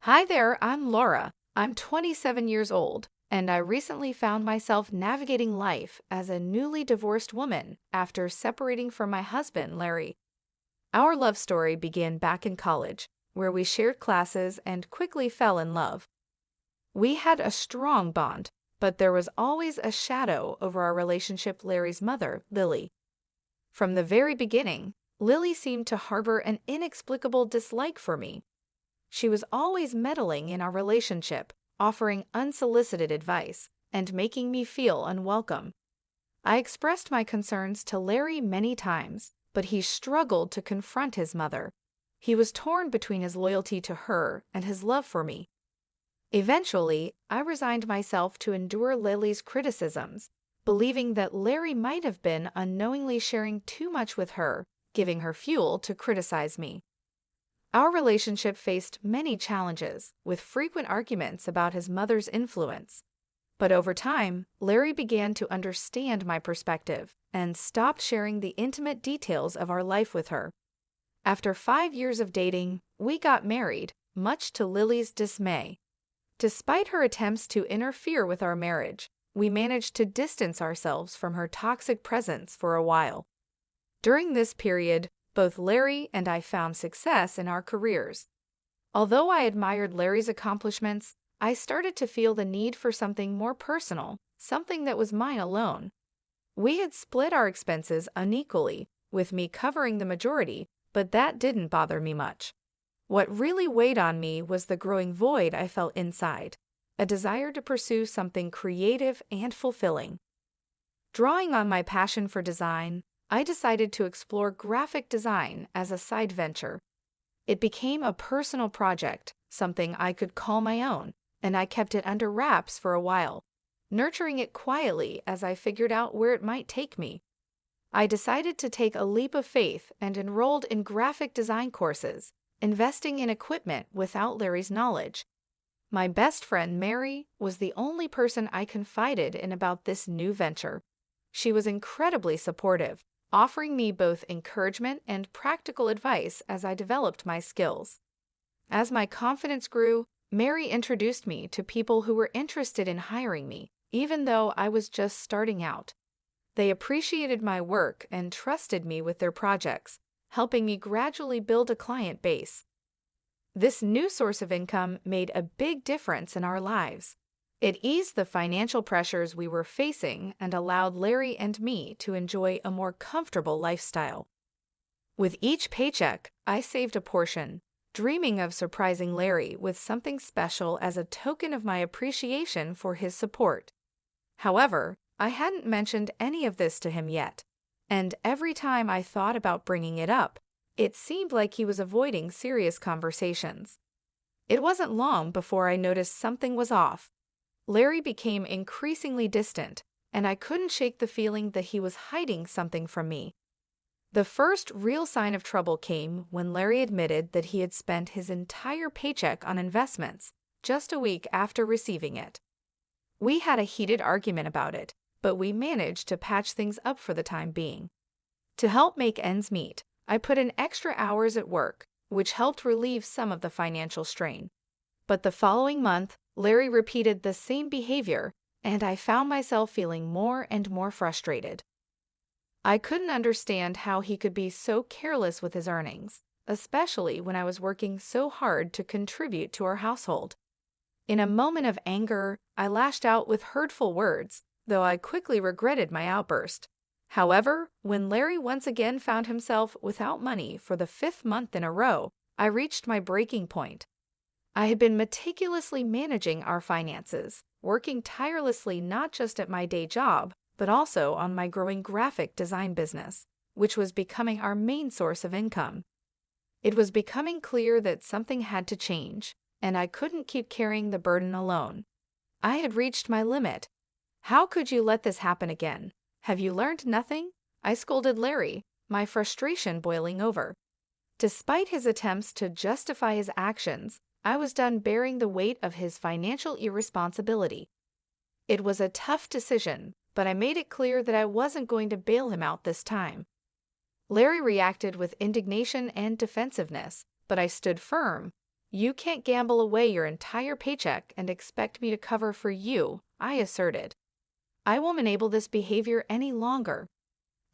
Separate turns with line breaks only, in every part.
Hi there, I'm Laura. I'm 27 years old, and I recently found myself navigating life as a newly divorced woman after separating from my husband, Larry. Our love story began back in college, where we shared classes and quickly fell in love. We had a strong bond, but there was always a shadow over our relationship. Larry's mother, Lily. From the very beginning, Lily seemed to harbor an inexplicable dislike for me. She was always meddling in our relationship, offering unsolicited advice, and making me feel unwelcome. I expressed my concerns to Larry many times, but he struggled to confront his mother. He was torn between his loyalty to her and his love for me. Eventually, I resigned myself to endure Lily's criticisms, believing that Larry might have been unknowingly sharing too much with her, giving her fuel to criticize me. Our relationship faced many challenges, with frequent arguments about his mother's influence. But over time, Larry began to understand my perspective and stopped sharing the intimate details of our life with her. After 5 years of dating, we got married, much to Lily's dismay. Despite her attempts to interfere with our marriage, we managed to distance ourselves from her toxic presence for a while. During this period, both Larry and I found success in our careers. Although I admired Larry's accomplishments, I started to feel the need for something more personal, something that was mine alone. We had split our expenses unequally, with me covering the majority, but that didn't bother me much. What really weighed on me was the growing void I felt inside, a desire to pursue something creative and fulfilling. Drawing on my passion for design, I decided to explore graphic design as a side venture. It became a personal project, something I could call my own, and I kept it under wraps for a while, nurturing it quietly as I figured out where it might take me. I decided to take a leap of faith and enrolled in graphic design courses, investing in equipment without Larry's knowledge. My best friend, Mary, was the only person I confided in about this new venture. She was incredibly supportive, offering me both encouragement and practical advice as I developed my skills. As my confidence grew, Mary introduced me to people who were interested in hiring me, even though I was just starting out. They appreciated my work and trusted me with their projects, helping me gradually build a client base. This new source of income made a big difference in our lives. It eased the financial pressures we were facing and allowed Larry and me to enjoy a more comfortable lifestyle. With each paycheck, I saved a portion, dreaming of surprising Larry with something special as a token of my appreciation for his support. However, I hadn't mentioned any of this to him yet, and every time I thought about bringing it up, it seemed like he was avoiding serious conversations. It wasn't long before I noticed something was off. Larry became increasingly distant, and I couldn't shake the feeling that he was hiding something from me. The first real sign of trouble came when Larry admitted that he had spent his entire paycheck on investments just a week after receiving it. We had a heated argument about it, but we managed to patch things up for the time being. To help make ends meet, I put in extra hours at work, which helped relieve some of the financial strain. But the following month, Larry repeated the same behavior, and I found myself feeling more and more frustrated. I couldn't understand how he could be so careless with his earnings, especially when I was working so hard to contribute to our household. In a moment of anger, I lashed out with hurtful words, though I quickly regretted my outburst. However, when Larry once again found himself without money for the 5th month in a row, I reached my breaking point. I had been meticulously managing our finances, working tirelessly not just at my day job, but also on my growing graphic design business, which was becoming our main source of income. It was becoming clear that something had to change, and I couldn't keep carrying the burden alone. I had reached my limit. "How could you let this happen again? Have you learned nothing?" I scolded Larry, my frustration boiling over. Despite his attempts to justify his actions, I was done bearing the weight of his financial irresponsibility. It was a tough decision, but I made it clear that I wasn't going to bail him out this time. Larry reacted with indignation and defensiveness, but I stood firm. You can't gamble away your entire paycheck and expect me to cover for you, I asserted. I won't enable this behavior any longer.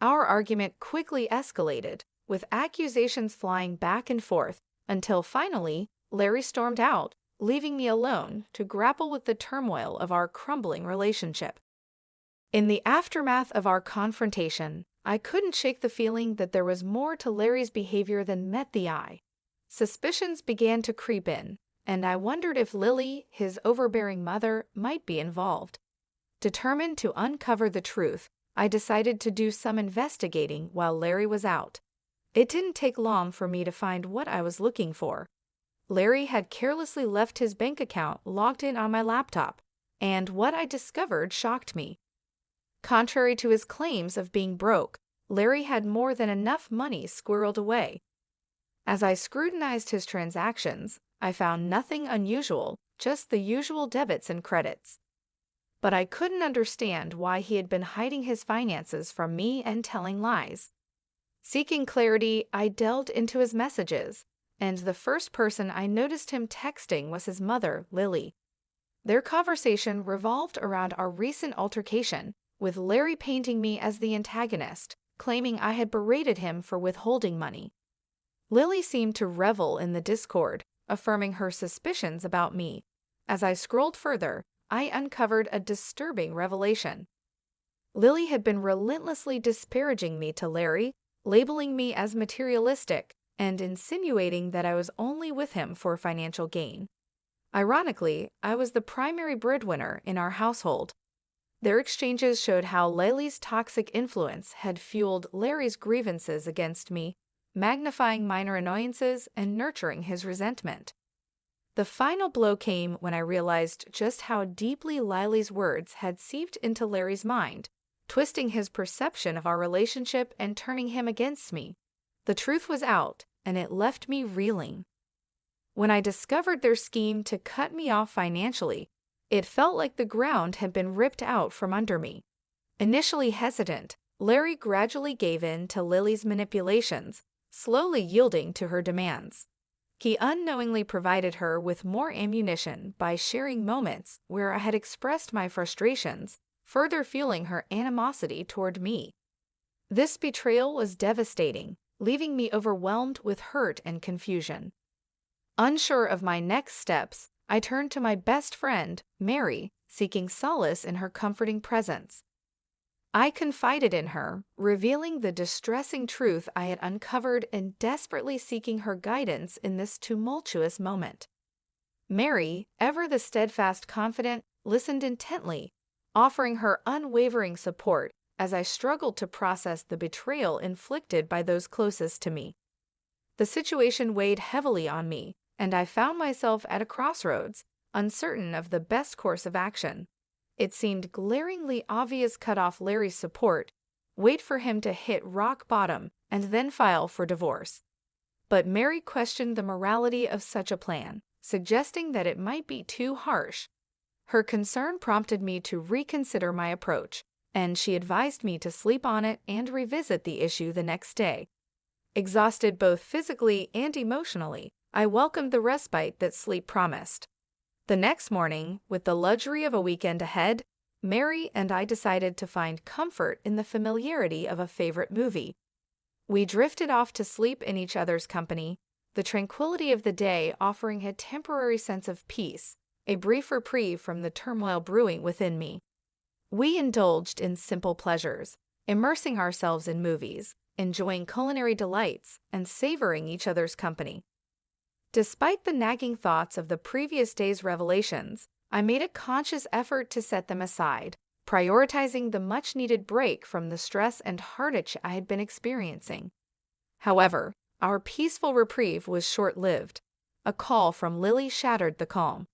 Our argument quickly escalated, with accusations flying back and forth, until finally, Larry stormed out, leaving me alone to grapple with the turmoil of our crumbling relationship. In the aftermath of our confrontation, I couldn't shake the feeling that there was more to Larry's behavior than met the eye. Suspicions began to creep in, and I wondered if Lily, his overbearing mother, might be involved. Determined to uncover the truth, I decided to do some investigating while Larry was out. It didn't take long for me to find what I was looking for. Larry had carelessly left his bank account logged in on my laptop, and what I discovered shocked me. Contrary to his claims of being broke, Larry had more than enough money squirreled away. As I scrutinized his transactions, I found nothing unusual, just the usual debits and credits. But I couldn't understand why he had been hiding his finances from me and telling lies. Seeking clarity, I delved into his messages, and the first person I noticed him texting was his mother, Lily. Their conversation revolved around our recent altercation, with Larry painting me as the antagonist, claiming I had berated him for withholding money. Lily seemed to revel in the discord, affirming her suspicions about me. As I scrolled further, I uncovered a disturbing revelation. Lily had been relentlessly disparaging me to Larry, labeling me as materialistic, and insinuating that I was only with him for financial gain. Ironically, I was the primary breadwinner in our household. Their exchanges showed how Lily's toxic influence had fueled Larry's grievances against me, magnifying minor annoyances and nurturing his resentment. The final blow came when I realized just how deeply Lily's words had seeped into Larry's mind, twisting his perception of our relationship and turning him against me. The truth was out, and it left me reeling. When I discovered their scheme to cut me off financially, it felt like the ground had been ripped out from under me. Initially hesitant, Larry gradually gave in to Lily's manipulations, slowly yielding to her demands. He unknowingly provided her with more ammunition by sharing moments where I had expressed my frustrations, further fueling her animosity toward me. This betrayal was devastating, leaving me overwhelmed with hurt and confusion. Unsure of my next steps, I turned to my best friend, Mary, seeking solace in her comforting presence. I confided in her, revealing the distressing truth I had uncovered and desperately seeking her guidance in this tumultuous moment. Mary, ever the steadfast confidant, listened intently, offering her unwavering support as I struggled to process the betrayal inflicted by those closest to me. The situation weighed heavily on me, and I found myself at a crossroads, uncertain of the best course of action. It seemed glaringly obvious cut off Larry's support, wait for him to hit rock bottom, and then file for divorce. But Mary questioned the morality of such a plan, suggesting that it might be too harsh. Her concern prompted me to reconsider my approach, and she advised me to sleep on it and revisit the issue the next day. Exhausted both physically and emotionally, I welcomed the respite that sleep promised. The next morning, with the luxury of a weekend ahead, Mary and I decided to find comfort in the familiarity of a favorite movie. We drifted off to sleep in each other's company, the tranquility of the day offering a temporary sense of peace, a brief reprieve from the turmoil brewing within me. We indulged in simple pleasures, immersing ourselves in movies, enjoying culinary delights, and savoring each other's company. Despite the nagging thoughts of the previous day's revelations, I made a conscious effort to set them aside, prioritizing the much-needed break from the stress and heartache I had been experiencing. However, our peaceful reprieve was short-lived. A call from Lily shattered the calm.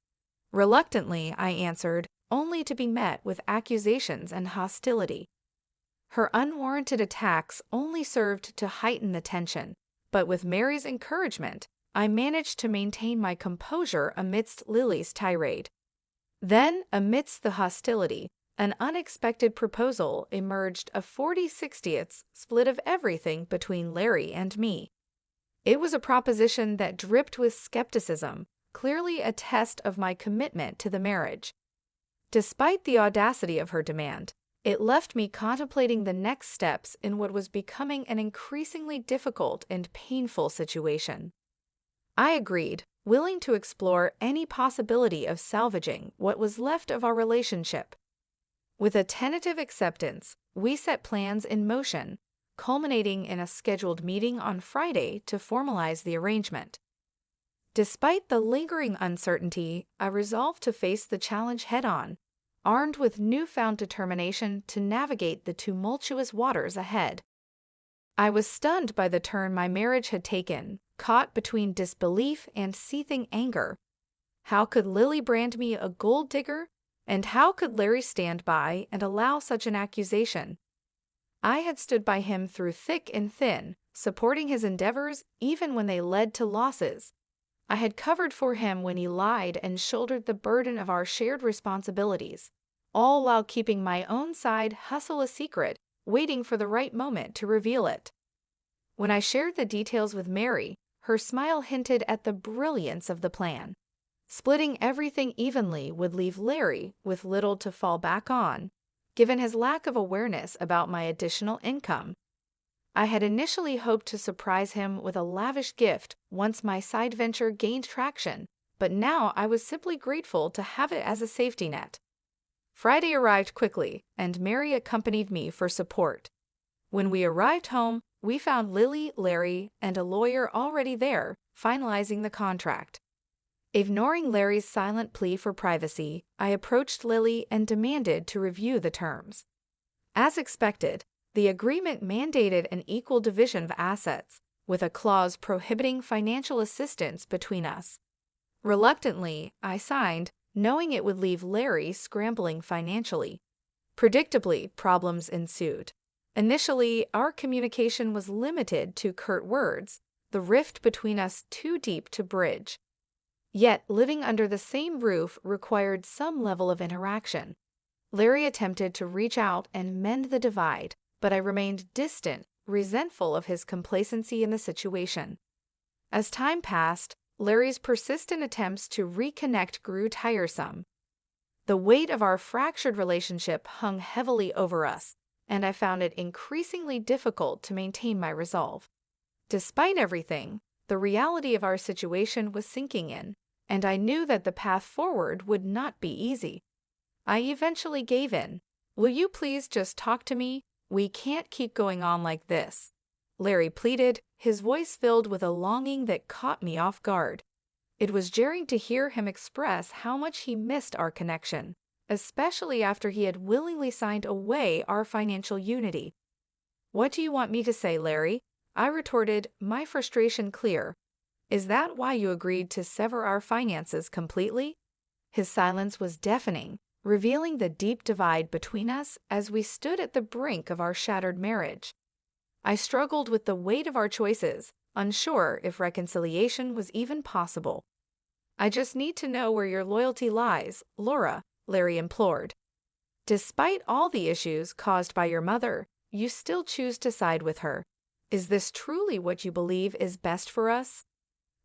Reluctantly, I answered, only to be met with accusations and hostility. Her unwarranted attacks only served to heighten the tension, but with Mary's encouragement, I managed to maintain my composure amidst Lily's tirade. Then, amidst the hostility, an unexpected proposal emerged, a 40/60 split of everything between Larry and me. It was a proposition that dripped with skepticism, clearly a test of my commitment to the marriage. Despite the audacity of her demand, it left me contemplating the next steps in what was becoming an increasingly difficult and painful situation. I agreed, willing to explore any possibility of salvaging what was left of our relationship. With a tentative acceptance, we set plans in motion, culminating in a scheduled meeting on Friday to formalize the arrangement. Despite the lingering uncertainty, I resolved to face the challenge head-on, armed with newfound determination to navigate the tumultuous waters ahead. I was stunned by the turn my marriage had taken, caught between disbelief and seething anger. How could Lily brand me a gold digger? And how could Larry stand by and allow such an accusation? I had stood by him through thick and thin, supporting his endeavors even when they led to losses. I had covered for him when he lied and shouldered the burden of our shared responsibilities, all while keeping my own side hustle a secret, waiting for the right moment to reveal it. When I shared the details with Mary, her smile hinted at the brilliance of the plan. Splitting everything evenly would leave Larry with little to fall back on, given his lack of awareness about my additional income. I had initially hoped to surprise him with a lavish gift once my side venture gained traction, but now I was simply grateful to have it as a safety net. Friday arrived quickly, and Mary accompanied me for support. When we arrived home, we found Lily, Larry, and a lawyer already there, finalizing the contract. Ignoring Larry's silent plea for privacy, I approached Lily and demanded to review the terms. As expected, the agreement mandated an equal division of assets, with a clause prohibiting financial assistance between us. Reluctantly, I signed, knowing it would leave Larry scrambling financially. Predictably, problems ensued. Initially, our communication was limited to curt words, the rift between us too deep to bridge. Yet, living under the same roof required some level of interaction. Larry attempted to reach out and mend the divide, but I remained distant, resentful of his complacency in the situation. As time passed, Larry's persistent attempts to reconnect grew tiresome. The weight of our fractured relationship hung heavily over us, and I found it increasingly difficult to maintain my resolve. Despite everything, the reality of our situation was sinking in, and I knew that the path forward would not be easy. I eventually gave in. "Will you please just talk to me? We can't keep going on like this," Larry pleaded, his voice filled with a longing that caught me off guard. It was jarring to hear him express how much he missed our connection, especially after he had willingly signed away our financial unity. "What do you want me to say, Larry?" I retorted, my frustration clear. "Is that why you agreed to sever our finances completely?" His silence was deafening, revealing the deep divide between us as we stood at the brink of our shattered marriage. I struggled with the weight of our choices, unsure if reconciliation was even possible. "I just need to know where your loyalty lies, Laura," Larry implored. "Despite all the issues caused by your mother, you still choose to side with her. Is this truly what you believe is best for us?"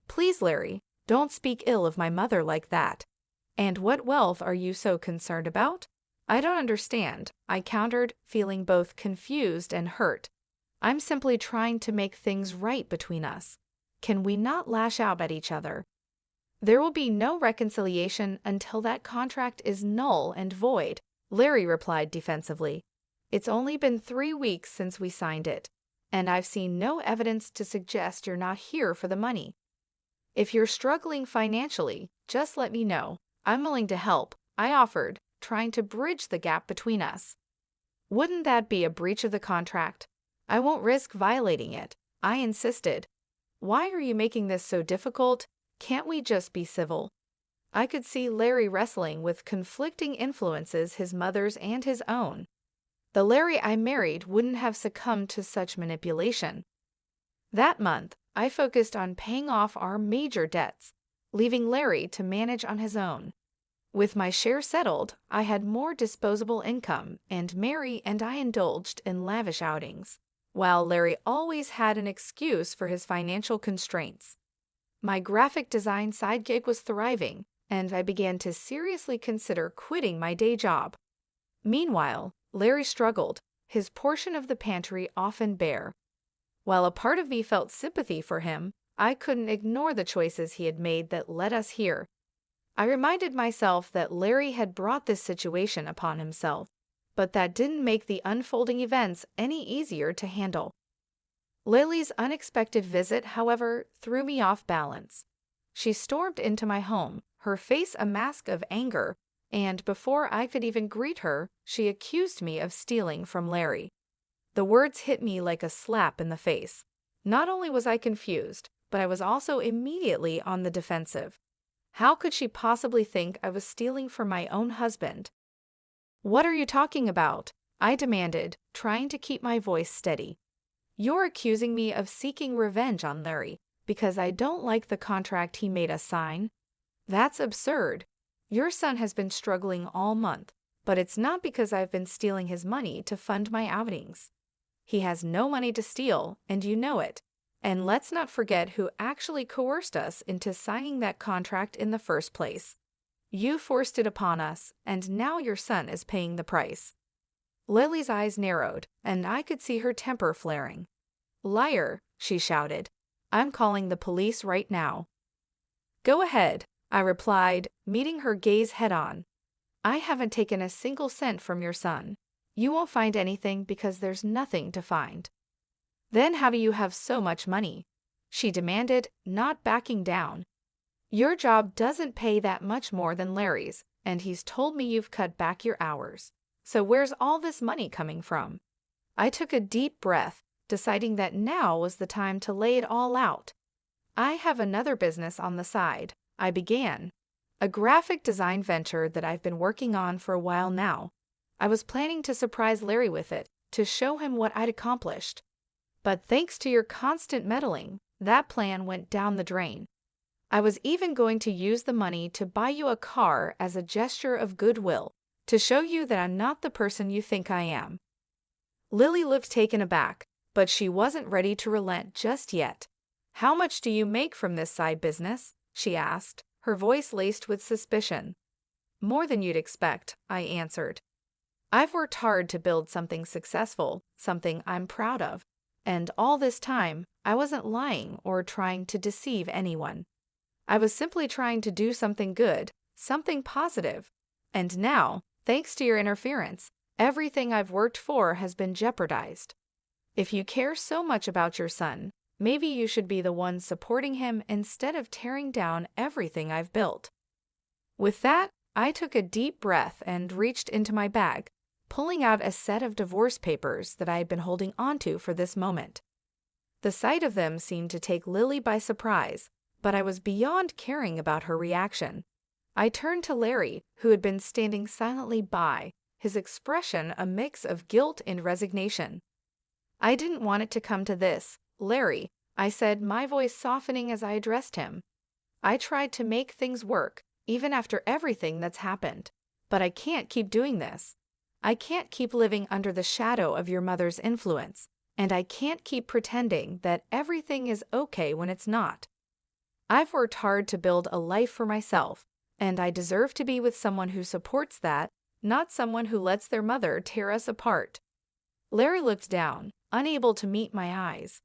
"Please, Larry, don't speak ill of my mother like that. And what wealth are you so concerned about?" "I don't understand," I countered, feeling both confused and hurt. "I'm simply trying to make things right between us. Can we not lash out at each other?" "There will be no reconciliation until that contract is null and void," Larry replied defensively. "It's only been 3 weeks since we signed it, and I've seen no evidence to suggest you're not here for the money. If you're struggling financially, just let me know. I'm willing to help," I offered, trying to bridge the gap between us. "Wouldn't that be a breach of the contract?" "I won't risk violating it," I insisted. "Why are you making this so difficult? Can't we just be civil?" I could see Larry wrestling with conflicting influences, his mother's and his own. The Larry I married wouldn't have succumbed to such manipulation. That month, I focused on paying off our major debts, leaving Larry to manage on his own. With my share settled, I had more disposable income, and Mary and I indulged in lavish outings, while Larry always had an excuse for his financial constraints. My graphic design side gig was thriving, and I began to seriously consider quitting my day job. Meanwhile, Larry struggled, his portion of the pantry often bare. While a part of me felt sympathy for him, I couldn't ignore the choices he had made that led us here. I reminded myself that Larry had brought this situation upon himself, but that didn't make the unfolding events any easier to handle. Lily's unexpected visit, however, threw me off balance. She stormed into my home, her face a mask of anger, and before I could even greet her, she accused me of stealing from Larry. The words hit me like a slap in the face. Not only was I confused, but I was also immediately on the defensive. How could she possibly think I was stealing from my own husband? "What are you talking about?" I demanded, trying to keep my voice steady. "You're accusing me of seeking revenge on Larry because I don't like the contract he made us sign? That's absurd. Your son has been struggling all month, but it's not because I've been stealing his money to fund my outings. He has no money to steal, and you know it. And let's not forget who actually coerced us into signing that contract in the first place. You forced it upon us, and now your son is paying the price." Lily's eyes narrowed, and I could see her temper flaring. "Liar," she shouted. "I'm calling the police right now." "Go ahead," I replied, meeting her gaze head-on. "I haven't taken a single cent from your son. You won't find anything because there's nothing to find." "Then how do you have so much money?" she demanded, not backing down. "Your job doesn't pay that much more than Larry's, and he's told me you've cut back your hours. So where's all this money coming from?" I took a deep breath, deciding that now was the time to lay it all out. "I have another business on the side," I began. "A graphic design venture that I've been working on for a while now. I was planning to surprise Larry with it, to show him what I'd accomplished. But thanks to your constant meddling, that plan went down the drain. I was even going to use the money to buy you a car as a gesture of goodwill, to show you that I'm not the person you think I am." Lily looked taken aback, but she wasn't ready to relent just yet. "How much do you make from this side business?" she asked, her voice laced with suspicion. "More than you'd expect," I answered. "I've worked hard to build something successful, something I'm proud of. And all this time, I wasn't lying or trying to deceive anyone. I was simply trying to do something good, something positive. And now, thanks to your interference, everything I've worked for has been jeopardized. If you care so much about your son, maybe you should be the one supporting him instead of tearing down everything I've built." With that, I took a deep breath and reached into my bag, pulling out a set of divorce papers that I had been holding onto for this moment. The sight of them seemed to take Lily by surprise, but I was beyond caring about her reaction. I turned to Larry, who had been standing silently by, his expression a mix of guilt and resignation. "I didn't want it to come to this, Larry," I said, my voice softening as I addressed him. "I tried to make things work, even after everything that's happened. But I can't keep doing this. I can't keep living under the shadow of your mother's influence, and I can't keep pretending that everything is okay when it's not. I've worked hard to build a life for myself, and I deserve to be with someone who supports that, not someone who lets their mother tear us apart." Larry looked down, unable to meet my eyes.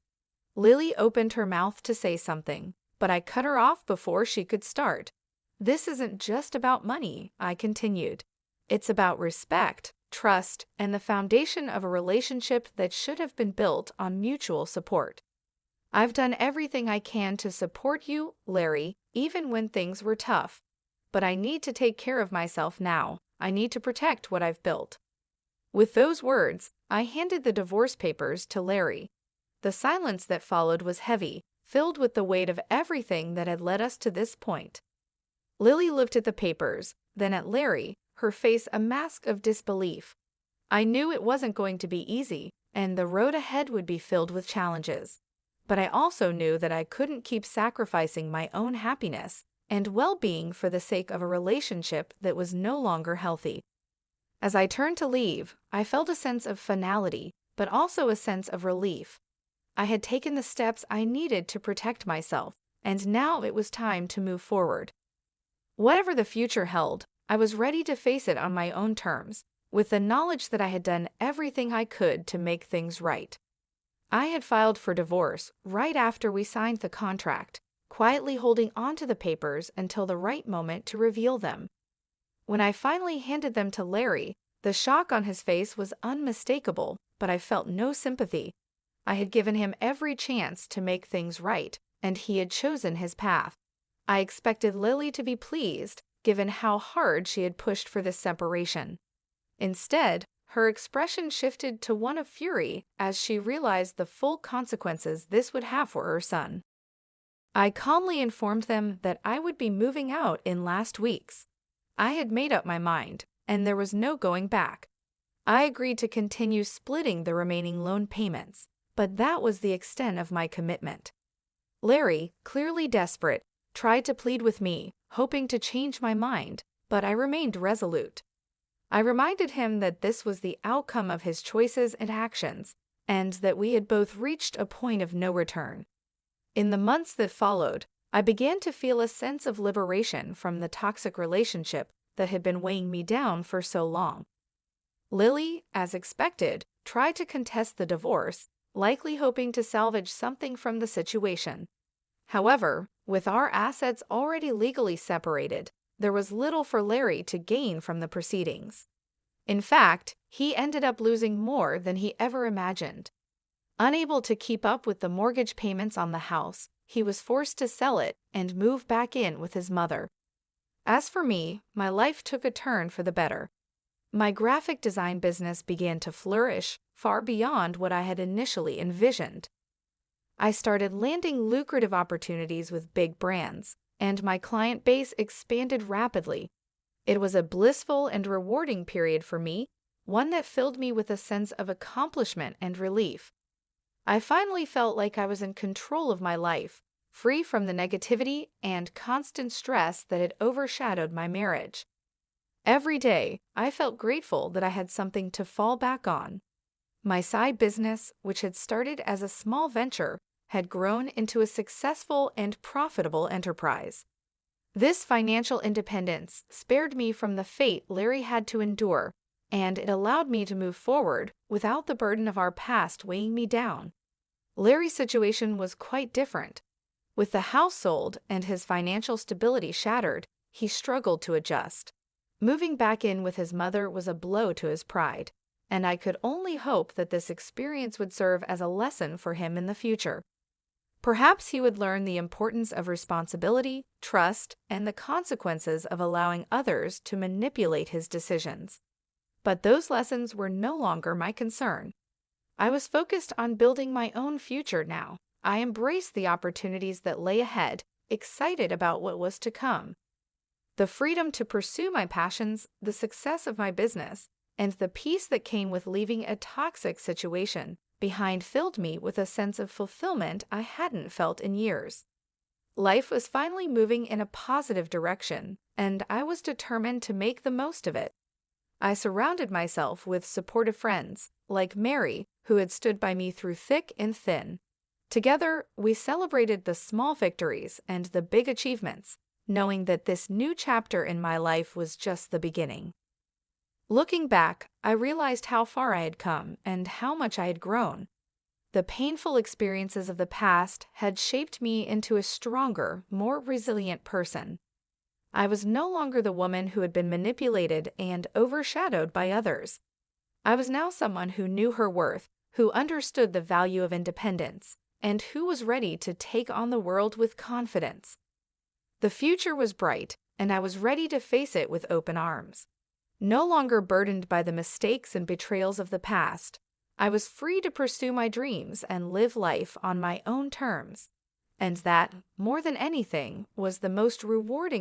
Lily opened her mouth to say something, but I cut her off before she could start. "This isn't just about money," I continued. "It's about respect, trust, and the foundation of a relationship that should have been built on mutual support. I've done everything I can to support you, Larry, even when things were tough. But I need to take care of myself now. I need to protect what I've built." With those words, I handed the divorce papers to Larry. The silence that followed was heavy, filled with the weight of everything that had led us to this point. Lily looked at the papers, then at Larry, her face a mask of disbelief. I knew it wasn't going to be easy, and the road ahead would be filled with challenges. But I also knew that I couldn't keep sacrificing my own happiness and well-being for the sake of a relationship that was no longer healthy. As I turned to leave, I felt a sense of finality, but also a sense of relief. I had taken the steps I needed to protect myself, and now it was time to move forward. Whatever the future held, I was ready to face it on my own terms, with the knowledge that I had done everything I could to make things right. I had filed for divorce right after we signed the contract, quietly holding onto the papers until the right moment to reveal them. When I finally handed them to Larry, the shock on his face was unmistakable, but I felt no sympathy. I had given him every chance to make things right, and he had chosen his path. I expected Lily to be pleased, given how hard she had pushed for this separation. Instead, her expression shifted to one of fury as she realized the full consequences this would have for her son. I calmly informed them that I would be moving out in last weeks. I had made up my mind, and there was no going back. I agreed to continue splitting the remaining loan payments, but that was the extent of my commitment. Larry, clearly desperate, tried to plead with me, hoping to change my mind, but I remained resolute. I reminded him that this was the outcome of his choices and actions, and that we had both reached a point of no return. In the months that followed, I began to feel a sense of liberation from the toxic relationship that had been weighing me down for so long. Lily, as expected, tried to contest the divorce, likely hoping to salvage something from the situation. However, with our assets already legally separated, there was little for Larry to gain from the proceedings. In fact, he ended up losing more than he ever imagined. Unable to keep up with the mortgage payments on the house, he was forced to sell it and move back in with his mother. As for me, my life took a turn for the better. My graphic design business began to flourish, far beyond what I had initially envisioned. I started landing lucrative opportunities with big brands, and my client base expanded rapidly. It was a blissful and rewarding period for me, one that filled me with a sense of accomplishment and relief. I finally felt like I was in control of my life, free from the negativity and constant stress that had overshadowed my marriage. Every day, I felt grateful that I had something to fall back on. My side business, which had started as a small venture, had grown into a successful and profitable enterprise. This financial independence spared me from the fate Larry had to endure, and it allowed me to move forward without the burden of our past weighing me down. Larry's situation was quite different. With the house sold and his financial stability shattered, he struggled to adjust. Moving back in with his mother was a blow to his pride, and I could only hope that this experience would serve as a lesson for him in the future. Perhaps he would learn the importance of responsibility, trust, and the consequences of allowing others to manipulate his decisions. But those lessons were no longer my concern. I was focused on building my own future now. I embraced the opportunities that lay ahead, excited about what was to come. The freedom to pursue my passions, the success of my business, and the peace that came with leaving a toxic situation behind filled me with a sense of fulfillment I hadn't felt in years. Life was finally moving in a positive direction, and I was determined to make the most of it. I surrounded myself with supportive friends, like Mary, who had stood by me through thick and thin. Together, we celebrated the small victories and the big achievements, knowing that this new chapter in my life was just the beginning. Looking back, I realized how far I had come and how much I had grown. The painful experiences of the past had shaped me into a stronger, more resilient person. I was no longer the woman who had been manipulated and overshadowed by others. I was now someone who knew her worth, who understood the value of independence, and who was ready to take on the world with confidence. The future was bright, and I was ready to face it with open arms. No longer burdened by the mistakes and betrayals of the past, I was free to pursue my dreams and live life on my own terms. And that, more than anything, was the most rewarding